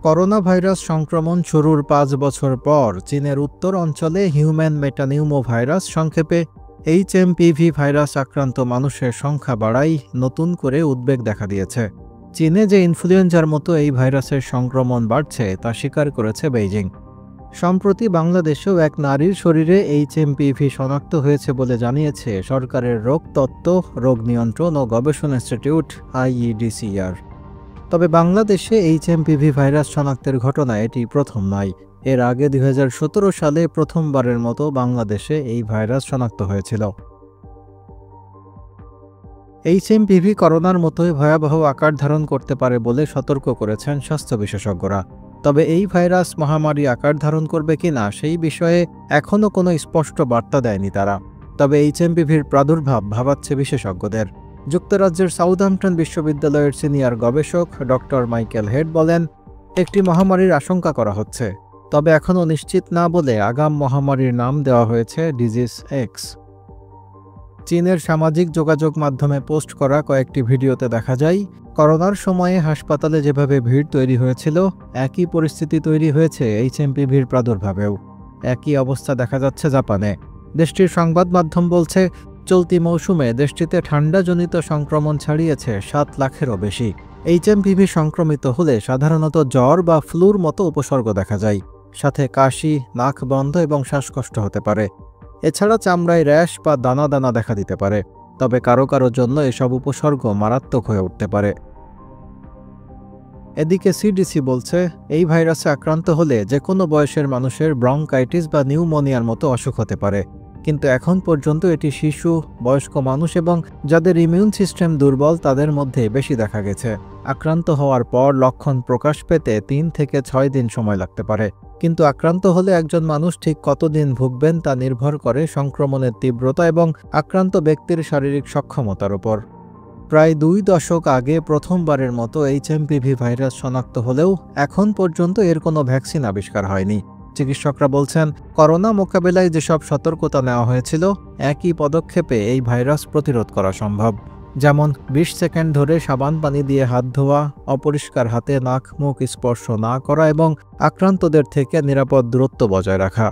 Corona virus সংক্রমণ শুরুর ৫ বছর পর চীনের উত্তর অঞ্চলে হিউম্যান মেটানিউমো ভাইরাস সংক্ষেপে এইচএমপিভি ভাইরাস আক্রান্ত মানুষের সংখ্যা বাড়ায় নতুন করে উদ্বেগ দেখা দিয়েছে। চীনে যে ইনফ্লুয়েঞ্জার মতো এই ভাইরাসের সংক্রমণ বাড়ছে তা স্বীকার করেছে বেইজিং। সম্প্রতি বাংলাদেশেও এক নারীর শরীরে এইচএমপিভি শনাক্ত হয়েছে বলে জানিয়েছে সরকারের রোগ তত্ত্ব, রোগ নিয়ন্ত্রণ ও গবেষণা ইনস্টিটিউট IEDCR। তবে বাংলাদেশে এইচএমপিভি ভাইরাস শনাক্তের ঘটনা এটি প্রথম নয়। এর আগে ২০১৭ সালে প্রথমবারের মতো বাংলাদেশে এই ভাইরাস শনাক্ত হয়েছিল। এইচএমপিভি করোনার মতোই ভয়াবহ আকার ধারণ করতে পারে বলে সতর্ক করেছেন স্বাস্থ্য বিশেষজ্ঞরা। তবে এই ভাইরাস মহামারী আকার ধারণ করবে কিনা সেই বিষয়ে এখনও কোনো স্পষ্ট বার্তা দেয়নি তারা। তবে এইচএমপিভির প্রাদুর্ভাব ভাবাচ্ছে বিশেষজ্ঞদের। যুক্তরাজ্যের সাউদাম্পটন বিশ্ববিদ্যালয়ের সিনিয়র গবেষক ডক্টর মাইকেল হেড বলেন, একটি মহামারীর আশঙ্কা করা হচ্ছে, তবে এখনও নিশ্চিত না বলে আগাম মহামারীর নাম দেওয়া হয়েছে ডিজিজ এক্স। চীনের সামাজিক যোগাযোগ মাধ্যমে পোস্ট করা কয়েকটি ভিডিওতে দেখা যায়, করোনার সময়ে হাসপাতালে যেভাবে ভিড় তৈরি হয়েছিল একই পরিস্থিতি তৈরি হয়েছে এইচএমপিভির প্রাদুর্ভাবেও। একই অবস্থা দেখা যাচ্ছে জাপানে। দেশটির সংবাদ মাধ্যম বলছে, চলতি মৌসুমে দেশটিতে ঠান্ডাজনিত সংক্রমণ ছাড়িয়েছে ৭ লাখেরও বেশি। এইচএমপিভি সংক্রমিত হলে সাধারণত জ্বর বা ফ্লুর মতো উপসর্গ দেখা যায়, সাথে কাশি, নাক বন্ধ এবং শ্বাসকষ্ট হতে পারে। এছাড়া চামড়ায় র্যাশ বা দানা দানা দেখা দিতে পারে। তবে কারো কারো জন্য এসব উপসর্গ মারাত্মক হয়ে উঠতে পারে। এদিকে সিডিসি বলছে, এই ভাইরাসে আক্রান্ত হলে যে কোনো বয়সের মানুষের ব্রঙ্কাইটিস বা নিউমোনিয়ার মতো অসুখ হতে পারে, কিন্তু এখন পর্যন্ত এটি শিশু, বয়স্ক মানুষ এবং যাদের ইমিউন সিস্টেম দুর্বল তাদের মধ্যে বেশি দেখা গেছে। আক্রান্ত হওয়ার পর লক্ষণ প্রকাশ পেতে ৩ থেকে ৬ দিন সময় লাগতে পারে, কিন্তু আক্রান্ত হলে একজন মানুষ ঠিক কতদিন ভুগবেন তা নির্ভর করে সংক্রমণের তীব্রতা এবং আক্রান্ত ব্যক্তির শারীরিক সক্ষমতার উপর। প্রায় ২ দশক আগে প্রথমবারের মতো এইচএমপিভি ভাইরাস শনাক্ত হলেও এখন পর্যন্ত এর কোনো ভ্যাকসিন আবিষ্কার হয়নি। চিকিৎসকরা বলছেন, করোনা মোকাবিলায় যেসব সতর্কতা নেওয়া হয়েছিল একই পদক্ষেপে এই ভাইরাস প্রতিরোধ করা সম্ভব। যেমন ২০ সেকেন্ড ধরে সাবান পানি দিয়ে হাত ধোয়া, অপরিষ্কার হাতে নাক মুখ স্পর্শ না করা এবং আক্রান্তদের থেকে নিরাপদ দূরত্ব বজায় রাখা।